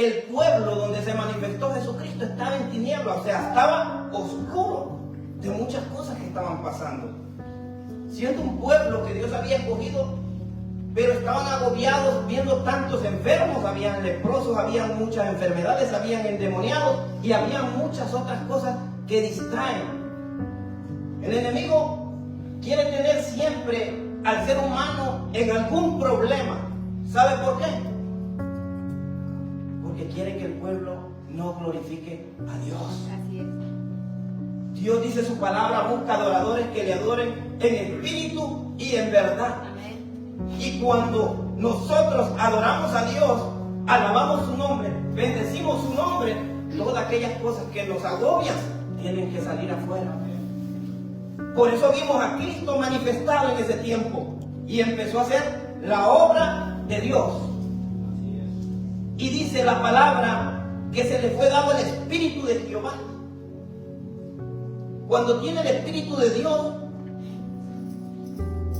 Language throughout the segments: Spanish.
el pueblo donde se manifestó Jesucristo estaba en tinieblas, o sea, estaba oscuro de muchas cosas que estaban pasando. Siendo un pueblo que Dios había escogido, pero estaban agobiados viendo tantos enfermos, habían leprosos, habían muchas enfermedades, habían endemoniados y había muchas otras cosas que distraen. El enemigo quiere tener siempre al ser humano en algún problema. ¿Sabe por qué? Porque quiere que el pueblo no glorifique a Dios. Así es. Dios dice su palabra, busca adoradores que le adoren en espíritu y en verdad. Amén. Y cuando nosotros adoramos a Dios, alabamos su nombre, bendecimos su nombre, todas aquellas cosas que nos agobian tienen que salir afuera. Por eso vimos a Cristo manifestado en ese tiempo y empezó a hacer la obra de Dios. Y dice la palabra que se le fue dado el Espíritu de Jehová. Cuando tiene el Espíritu de Dios,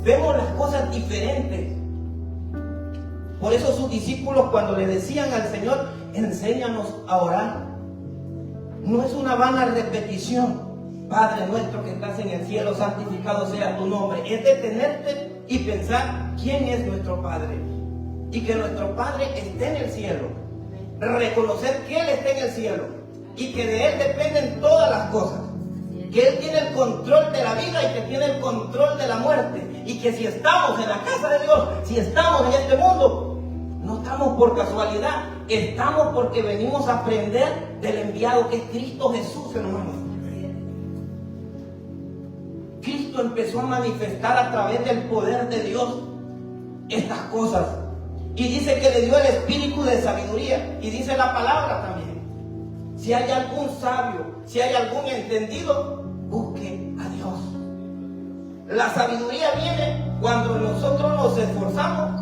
vemos las cosas diferentes. Por eso sus discípulos, cuando le decían al Señor, enséñanos a orar, no es una vana repetición. Padre nuestro que estás en el cielo, santificado sea tu nombre. Es detenerte y pensar quién es nuestro Padre. Y que nuestro Padre esté en el cielo. Reconocer que Él está en el cielo. Y que de Él dependen todas las cosas. Que Él tiene el control de la vida y que tiene el control de la muerte. Y que si estamos en la casa de Dios, si estamos en este mundo, no estamos por casualidad. Estamos porque venimos a aprender del enviado que es Cristo Jesús, hermanos. Cristo empezó a manifestar a través del poder de Dios estas cosas. Y dice que le dio el espíritu de sabiduría. Y dice la palabra también. Si hay algún sabio, si hay algún entendido, busque a Dios. La sabiduría viene cuando nosotros nos esforzamos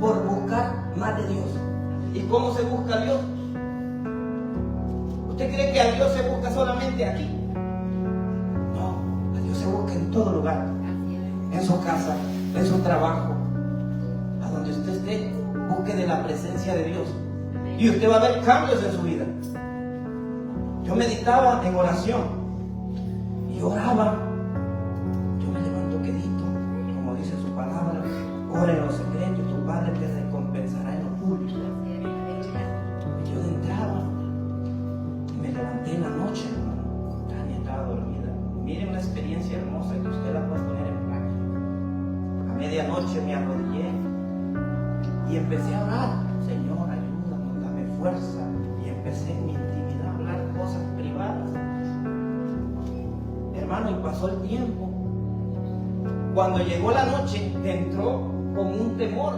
por buscar más de Dios. ¿Y cómo se busca a Dios? ¿Usted cree que a Dios se busca solamente aquí? Se busca en todo lugar, en su casa, en su trabajo, a donde usted esté, busque de la presencia de Dios y usted va a ver cambios en su vida. Yo meditaba en oración y oraba. Yo me levanto quedito, como dice su palabra, ora en los secretos, tu Padre te recompensará en lo público. Y yo entraba y me levanté en la noche, hermano. Tania estaba dormida. Miren una experiencia hermosa que usted la puede poner en práctica. A medianoche me arrodillé y empecé a orar. Señor, ayúdame, dame fuerza. Y empecé en mi intimidad a hablar cosas privadas. Hermano, y pasó el tiempo. Cuando llegó la noche, te entró con un temor,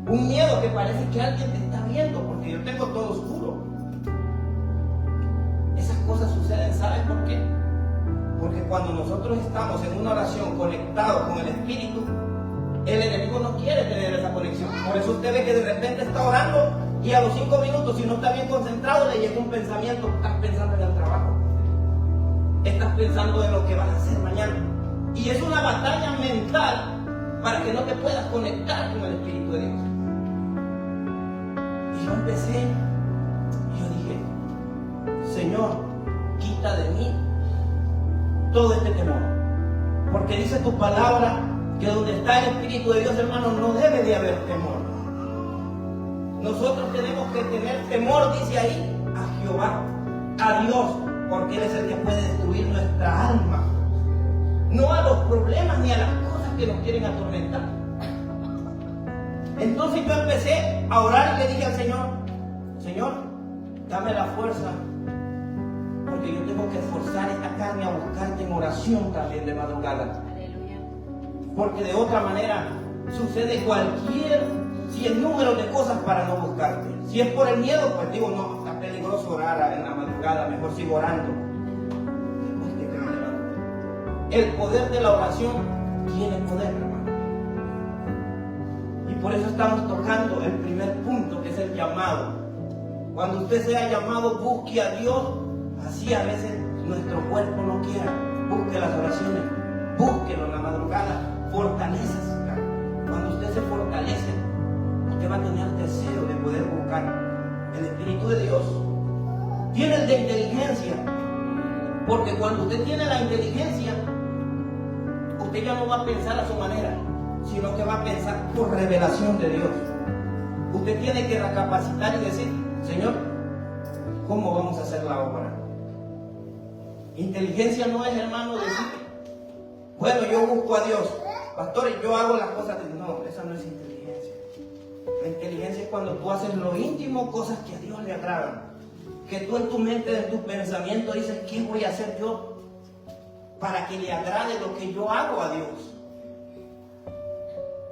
un miedo que parece que alguien te está viendo, porque yo tengo todo oscuro. Esas cosas suceden, ¿saben por qué? Porque cuando nosotros estamos en una oración conectados con el Espíritu, el enemigo no quiere tener esa conexión. Por eso usted ve que de repente está orando y a los 5 minutos, si no está bien concentrado, le llega un pensamiento. Estás pensando en el trabajo. Estás pensando en lo que vas a hacer mañana. Y es una batalla mental para que no te puedas conectar con el Espíritu de Dios. Y yo empecé, y yo dije, Señor, quita de mí todo este temor, porque dice tu palabra que donde está el Espíritu de Dios, hermano, no debe de haber temor. Nosotros tenemos que tener temor, dice ahí, a Jehová, a Dios, porque Él es el que puede destruir nuestra alma, no a los problemas ni a las cosas que nos quieren atormentar. Entonces yo empecé a orar y le dije al Señor, Señor, dame la fuerza, porque yo tengo que esforzar esta carne a buscarte en oración también de madrugada. Aleluya. Porque de otra manera sucede cualquier sinnúmero de cosas para no buscarte. Si es por el miedo, pues digo, no, está peligroso orar en la madrugada, mejor sigo orando. Después de que me levanto. El poder de la oración tiene poder, hermano. Y por eso estamos tocando el primer punto, que es el llamado. Cuando usted sea llamado, busque a Dios. Así a veces nuestro cuerpo no quiera. Busque las oraciones, búsquelo en la madrugada, fortalézase. Cuando usted se fortalece, usted va a tener deseo de poder buscar. el Espíritu de Dios. Tiene el de inteligencia. Porque cuando usted tiene la inteligencia, usted ya no va a pensar a su manera, sino que va a pensar por revelación de Dios. Usted tiene que recapacitar y decir, Señor, ¿cómo vamos a hacer la obra? Inteligencia no es, hermano, decir, bueno, yo busco a Dios, pastores, yo hago las cosas. No, esa no es inteligencia. La inteligencia es cuando tú haces lo íntimo, cosas que a Dios le agradan. Que tú en tu mente, en tu pensamiento dices, ¿qué voy a hacer yo para que le agrade lo que yo hago a Dios?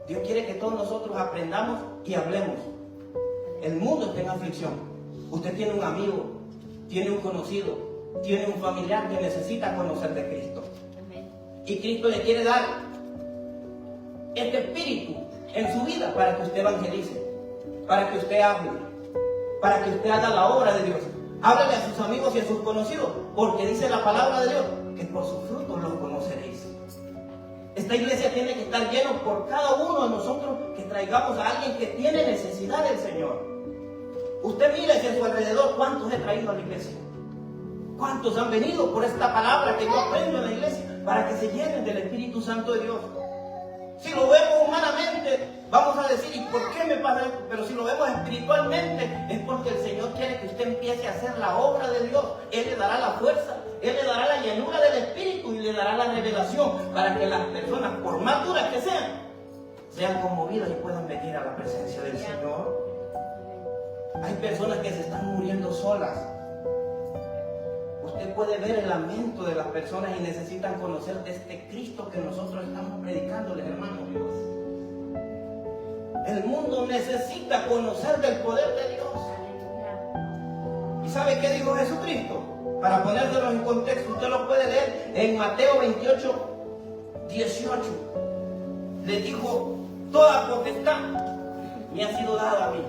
Dios quiere que todos nosotros aprendamos y hablemos. El mundo está en aflicción. Usted tiene un amigo, tiene un conocido, tiene un familiar que necesita conocer de Cristo. Y Cristo le quiere dar este espíritu en su vida para que usted evangelice, para que usted hable, para que usted haga la obra de Dios. Háblale a sus amigos y a sus conocidos, porque dice la palabra de Dios que por sus frutos los conoceréis. Esta iglesia tiene que estar llena por cada uno de nosotros que traigamos a alguien que tiene necesidad del Señor. Usted mire hacia su alrededor cuántos he traído a la iglesia. Cuántos han venido por esta palabra que yo aprendo en la iglesia para que se llenen del Espíritu Santo de Dios. Si lo vemos humanamente, vamos a decir, ¿y por qué me pasa esto? Pero si lo vemos espiritualmente, es porque el Señor quiere que usted empiece a hacer la obra de Dios. Él le dará la fuerza, Él le dará la llenura del Espíritu y le dará la revelación para que las personas, por más duras que sean conmovidas y puedan venir a la presencia del Señor. Hay personas que se están muriendo solas. Usted puede ver el lamento de las personas y necesitan conocer de este Cristo que nosotros estamos predicándoles, hermanos. El mundo necesita conocer del poder de Dios. ¿Y sabe qué dijo Jesucristo? Para ponérselos en contexto, usted lo puede leer en Mateo 28, 18. Le dijo, toda potestad me ha sido dada a mí,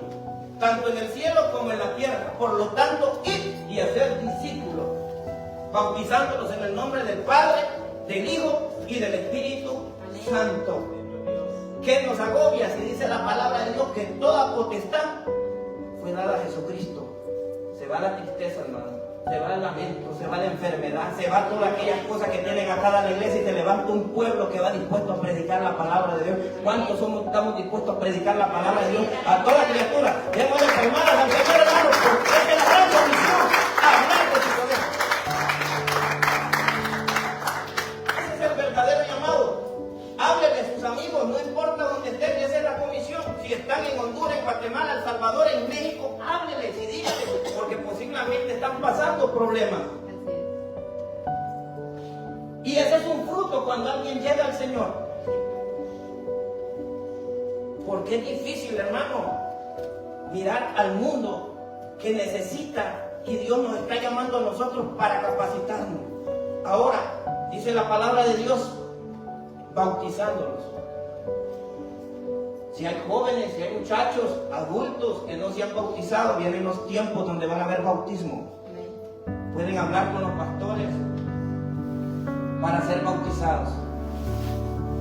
tanto en el cielo como en la tierra. Por lo tanto, id y hacer discípulos, bautizándolos en el nombre del Padre, del Hijo y del Espíritu Santo. ¿Qué nos agobia si dice la palabra de Dios que toda potestad fue dada a Jesucristo? Se va la tristeza, hermano. Se va el lamento, se va la enfermedad, se va todas aquellas cosas que tienen atada la iglesia y se levanta un pueblo que va dispuesto a predicar la palabra de Dios. ¿Cuántos estamos dispuestos a predicar la palabra de Dios a toda criatura? Démosle palmadas al Señor, hermano, porque es la gran comisión, hablar de su poder. Ese es el verdadero llamado. Háblele a sus amigos, no importa dónde estén, esa es la comisión. Si están en Honduras, en Guatemala, El Salvador, en México, hábleles y díganles, porque posiblemente están pasando problemas. Y ese es un fruto cuando alguien llega al Señor. Porque es difícil, hermano, mirar al mundo que necesita y Dios nos está llamando a nosotros para capacitarnos. Ahora, dice la palabra de Dios, bautizándolos. Si hay jóvenes, si hay muchachos, adultos que no se han bautizado, vienen los tiempos donde van a haber bautismo. Pueden hablar con los pastores para ser bautizados.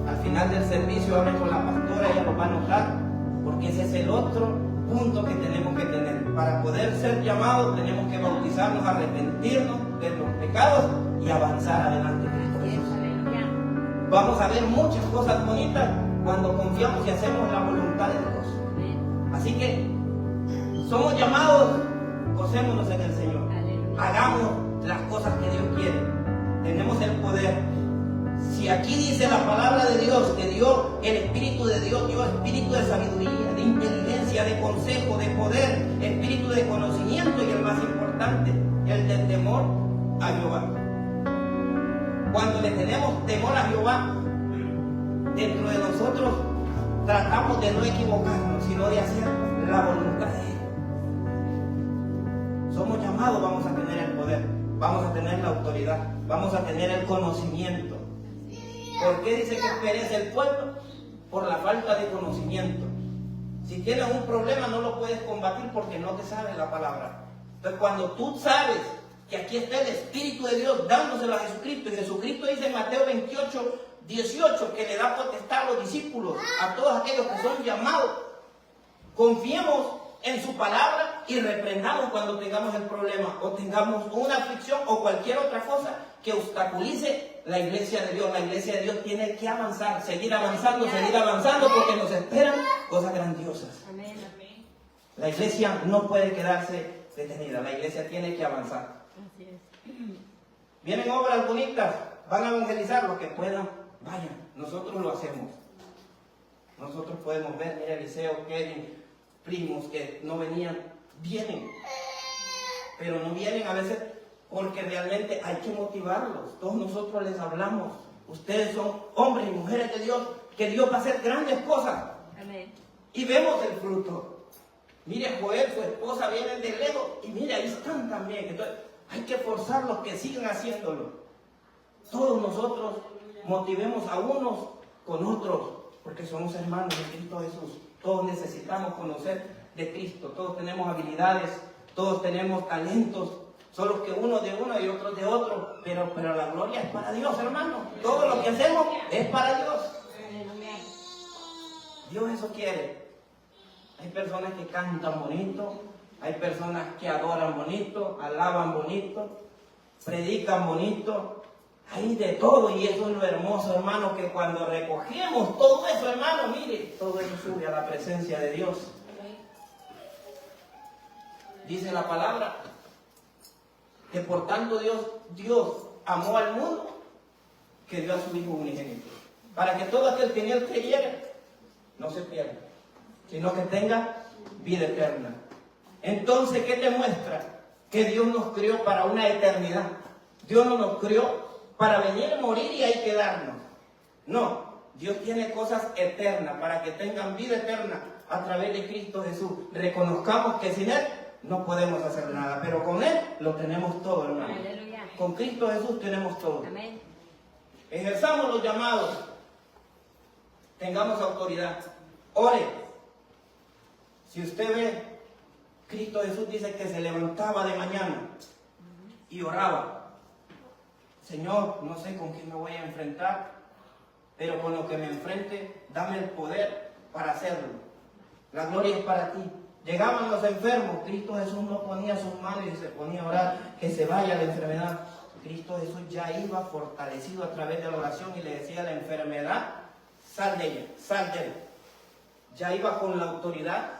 Al final del servicio hablen con la pastora, ella los va a anotar, porque ese es el otro punto que tenemos que tener. Para poder ser llamados tenemos que bautizarnos, arrepentirnos de los pecados y avanzar adelante. Vamos a ver muchas cosas bonitas cuando confiamos y hacemos la voluntad de Dios. Así que somos llamados, gocémonos en el Señor. Hagamos las cosas que Dios quiere. Tenemos el poder. Si aquí dice la palabra de Dios que dio el Espíritu de Dios, dio espíritu de sabiduría, de inteligencia, de consejo, de poder, espíritu de conocimiento y el más importante, el del temor a Jehová. Cuando le tenemos temor a Jehová, dentro de nosotros tratamos de no equivocarnos, sino de hacer la voluntad de Él. Somos llamados, vamos a tener el poder, vamos a tener la autoridad, vamos a tener el conocimiento. ¿Por qué dice que perece el pueblo? Por la falta de conocimiento. Si tienes un problema no lo puedes combatir porque no te sabes la palabra. Entonces cuando tú sabes que aquí está el Espíritu de Dios dándoselo a Jesucristo, y Jesucristo dice en Mateo 28, 18 que le da potestad a los discípulos, a todos aquellos que son llamados, confiemos en su palabra y reprendamos cuando tengamos el problema o tengamos una aflicción o cualquier otra cosa que obstaculice la iglesia de Dios. La iglesia de Dios tiene que avanzar, seguir avanzando, porque nos esperan cosas grandiosas. La iglesia no puede quedarse detenida, la iglesia tiene que avanzar. Vienen obras bonitas, van a evangelizar los que puedan, vayan, nosotros lo hacemos. Nosotros podemos ver, mira, Eliseo, Kevin, primos que no venían, vienen, pero no vienen a veces porque realmente hay que motivarlos. Todos nosotros les hablamos, ustedes son hombres y mujeres de Dios, que Dios va a hacer grandes cosas. Amén. Y vemos el fruto. Mire, Joel, su esposa, vienen de lejos y mire, ahí están también. Entonces, hay que forzarlos que sigan haciéndolo. Todos nosotros motivemos a unos con otros, porque somos hermanos de Cristo Jesús. Todos necesitamos conocer de Cristo. Todos tenemos habilidades, todos tenemos talentos. Solo que uno de uno y otro de otro. Pero la gloria es para Dios, hermano. Todo lo que hacemos es para Dios. Dios eso quiere. Hay personas que cantan bonito, hay personas que adoran bonito, alaban bonito, predican bonito, hay de todo y eso es lo hermoso, hermano, que cuando recogemos todo eso, hermano, mire, todo eso sube a la presencia de Dios. Dice la palabra que por tanto Dios amó al mundo que dio a su Hijo unigénito, para que todo aquel que en él creyera no se pierda, sino que tenga vida eterna. Entonces, ¿qué demuestra? Que Dios nos crió para una eternidad. Dios no nos crió para venir a morir y ahí quedarnos. No, Dios tiene cosas eternas para que tengan vida eterna a través de Cristo Jesús. Reconozcamos que sin Él no podemos hacer nada, pero con Él lo tenemos todo, hermano. Aleluya. Con Cristo Jesús tenemos todo. Amén. Ejerzamos los llamados, tengamos autoridad. Ore. Si usted ve, Cristo Jesús dice que se levantaba de mañana y oraba. Señor, no sé con quién me voy a enfrentar, pero con lo que me enfrente, dame el poder para hacerlo. La gloria es para ti. Llegaban los enfermos, Cristo Jesús no ponía sus manos y se ponía a orar, que se vaya la enfermedad. Cristo Jesús ya iba fortalecido a través de la oración y le decía a la enfermedad, sal de ella, sal de él. Ya iba con la autoridad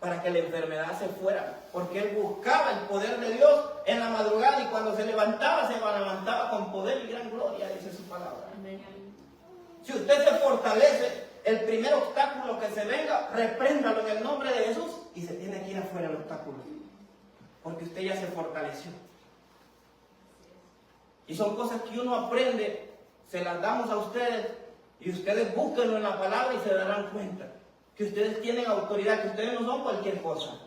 para que la enfermedad se fuera, porque él buscaba el poder de Dios en la madrugada y cuando se levantaba con poder y gran gloria, dice su palabra. Amén. Si usted se fortalece, el primer obstáculo que se venga, repréndalo en el nombre de Jesús y se tiene que ir afuera el obstáculo, porque usted ya se fortaleció. Y son cosas que uno aprende, se las damos a ustedes y ustedes búsquenlo en la palabra y se darán cuenta que ustedes tienen autoridad, que ustedes no son cualquier cosa.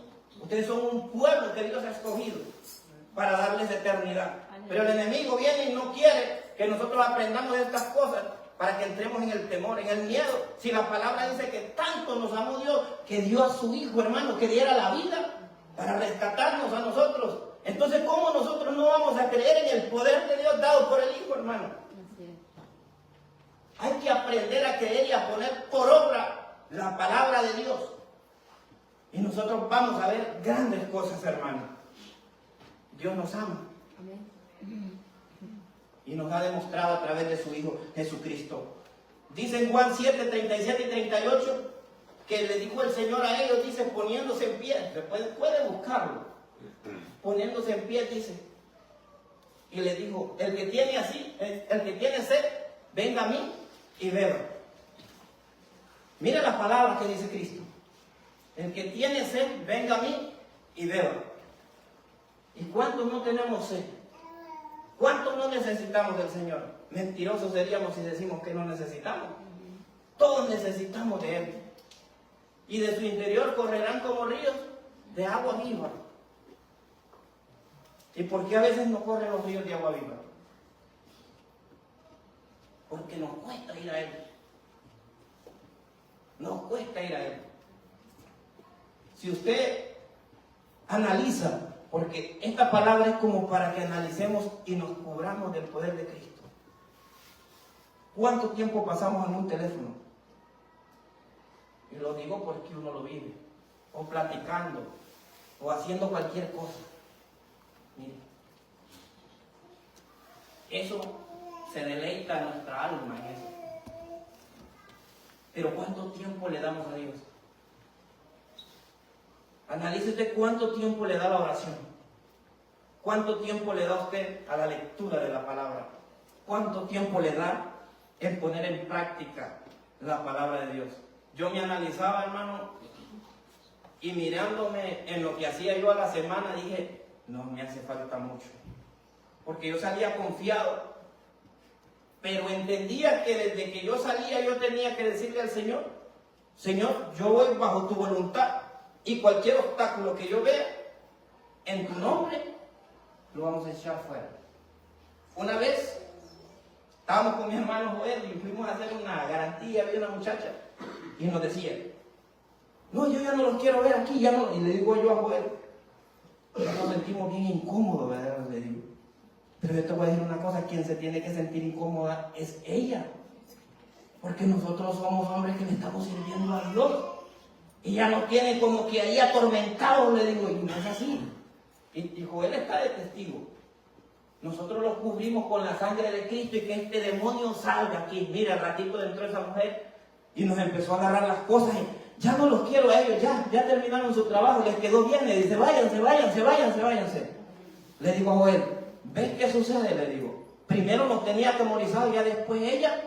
Ustedes son un pueblo que Dios ha escogido para darles eternidad. Pero el enemigo viene y no quiere que nosotros aprendamos de estas cosas para que entremos en el temor, en el miedo. Si la palabra dice que tanto nos amó Dios, que dio a su Hijo, hermano, que diera la vida para rescatarnos a nosotros. Entonces, ¿cómo nosotros no vamos a creer en el poder de Dios dado por el Hijo, hermano? Hay que aprender a creer y a poner por obra la palabra de Dios. Y nosotros vamos a ver grandes cosas, hermano. Dios nos ama. Amén. Y nos ha demostrado a través de su Hijo Jesucristo. Dice en Juan 7, 37 y 38, que le dijo el Señor a ellos, dice, poniéndose en pie. Puede buscarlo. Poniéndose en pie, dice. Y le dijo, el que tiene sed, venga a mí y beba. Mira las palabras que dice Cristo. El que tiene sed, venga a mí y beba. ¿Y cuántos no tenemos sed? ¿Cuántos no necesitamos del Señor? Mentirosos seríamos si decimos que no necesitamos. Todos necesitamos de Él. Y de su interior correrán como ríos de agua viva. ¿Y por qué a veces no corren los ríos de agua viva? Porque nos cuesta ir a Él. Nos cuesta ir a Él. Si usted analiza, porque esta palabra es como para que analicemos y nos cubramos del poder de Cristo. ¿Cuánto tiempo pasamos en un teléfono? Y lo digo porque uno lo vive. O platicando. o haciendo cualquier cosa. Mire, eso se deleita en nuestra alma en eso. Pero ¿cuánto tiempo le damos a Dios? Analice usted cuánto tiempo le da a la oración. ¿Cuánto tiempo le da usted a la lectura de la palabra? ¿Cuánto tiempo le da en poner en práctica la palabra de Dios? Yo me analizaba, hermano, y mirándome en lo que hacía yo a la semana, dije, no me hace falta mucho. Porque yo salía confiado, pero entendía que desde que yo salía yo tenía que decirle al Señor, Señor, yo voy bajo tu voluntad y cualquier obstáculo que yo vea, en tu nombre, lo vamos a echar fuera. Una vez estábamos con mi hermano Joel y fuimos a hacer una garantía, había una muchacha y nos decía, no, yo ya no los quiero ver aquí, ya no. Y le digo yo a Joel, ya nos sentimos bien incómodos, ¿verdad? Le digo, pero yo te voy a decir una cosa, quien se tiene que sentir incómoda es ella, porque nosotros somos hombres que le estamos sirviendo a Dios. Ella nos tiene como que ahí atormentados, le digo, y no es así. Y Joel está de testigo. Nosotros lo cubrimos con la sangre de Cristo y que este demonio salga aquí. Mira, al ratito entró esa mujer y nos empezó a agarrar las cosas. Y ya no los quiero a ellos, ya terminaron su trabajo, les quedó bien. Le dice, váyanse. Le digo a Joel, ¿ves qué sucede? Le digo, primero nos tenía atemorizado y ya después ella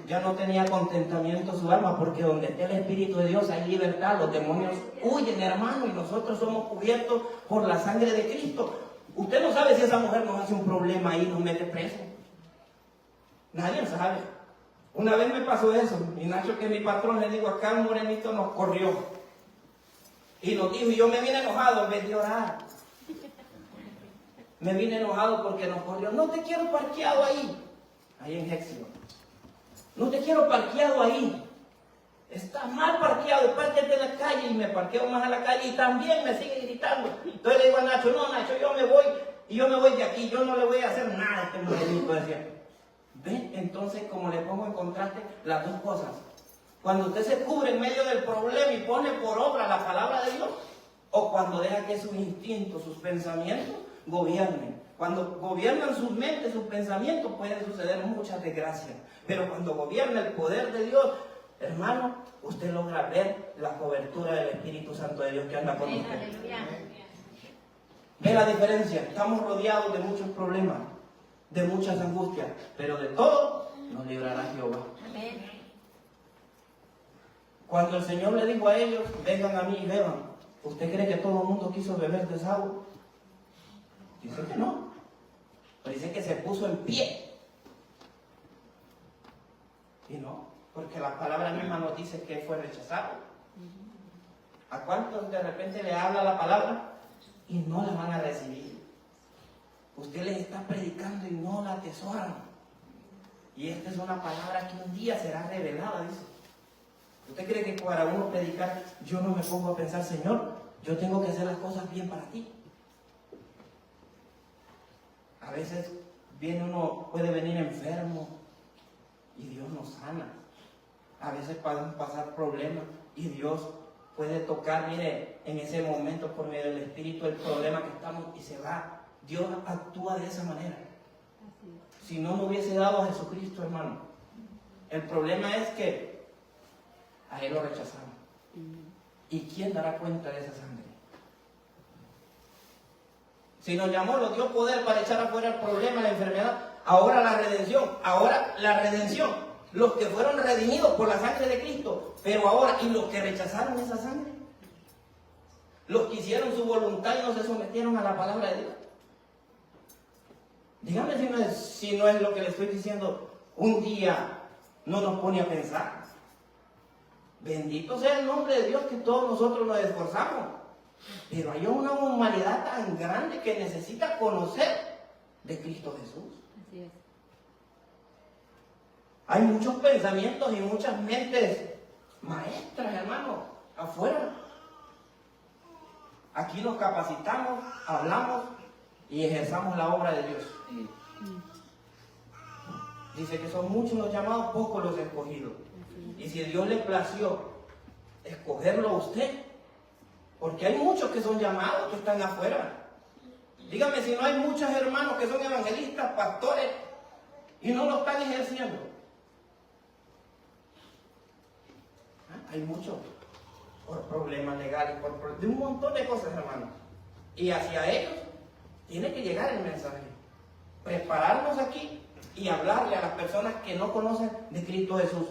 ya no tenía contentamiento su alma, porque donde esté el Espíritu de Dios hay libertad. Los demonios huyen, hermano, y nosotros somos cubiertos por la sangre de Cristo. Usted no sabe si esa mujer nos hace un problema ahí, nos mete preso. Nadie sabe. Una vez me pasó eso, y Nacho, que es mi patrón, le digo, acá un morenito nos corrió. Y nos dijo, y yo me vine enojado en vez de orar. Me vine enojado porque nos corrió. No te quiero parqueado ahí en Hexio. No te quiero parqueado ahí. Estás mal parqueado, párquete en la calle. Y me parqueo más a la calle y también me sigue gritando. Entonces le digo a Nacho, no, Nacho, yo me voy y yo me voy de aquí. Yo no le voy a hacer nada a este morenito, decía. ¿Ven? Entonces, como le pongo en contraste las dos cosas. Cuando usted se cubre en medio del problema y pone por obra la palabra de Dios, o cuando deja que sus instintos, sus pensamientos gobiernen. Cuando gobiernan sus mentes, sus pensamientos, pueden suceder muchas desgracias. Pero cuando gobierna el poder de Dios, hermano, usted logra ver la cobertura del Espíritu Santo de Dios que anda con usted. ¿Ve la diferencia? Estamos rodeados de muchos problemas, de muchas angustias, pero de todo nos librará Jehová. Cuando el Señor le dijo a ellos, vengan a mí y beban, ¿usted cree que todo el mundo quiso beber de esa agua? Dice que no. Pero dice que se puso en pie. Y no, porque la palabra misma nos dice que fue rechazado. ¿A cuántos de repente le habla la palabra y no la van a recibir? Usted les está predicando y no la atesoran. Y esta es una palabra que un día será revelada, dice. ¿Usted cree que para uno predicar, yo no me pongo a pensar, Señor, yo tengo que hacer las cosas bien para ti? A veces puede venir enfermo y Dios nos sana. A veces pueden pasar problemas y Dios puede tocar, mire, en ese momento por medio del Espíritu el problema que estamos y se va. Dios actúa de esa manera. Si no hubiese dado a Jesucristo, hermano, el problema es que a Él lo rechazaron. ¿Y quién dará cuenta de esa sangre? Si nos llamó, nos dio poder para echar afuera el problema, la enfermedad. Ahora la redención. Los que fueron redimidos por la sangre de Cristo. Pero ahora, ¿y los que rechazaron esa sangre? Los que hicieron su voluntad y no se sometieron a la palabra de Dios. Dígame si no es lo que le estoy diciendo. Un día no nos pone a pensar. Bendito sea el nombre de Dios que todos nosotros nos esforzamos. Pero hay una humanidad tan grande que necesita conocer de Cristo Jesús. Así es. Hay muchos pensamientos y muchas mentes maestras, hermano, afuera. Aquí nos capacitamos, hablamos y ejerzamos la obra de Dios. Dice que son muchos los llamados, pocos los escogidos. Y si Dios le plació escogerlo a usted, Porque hay muchos que son llamados, que están afuera. Dígame si no hay muchos hermanos que son evangelistas, pastores, y no lo están ejerciendo. Hay muchos por problemas legales, de un montón de cosas, hermanos. Y hacia ellos tiene que llegar el mensaje. Prepararnos aquí y hablarle a las personas que no conocen de Cristo Jesús.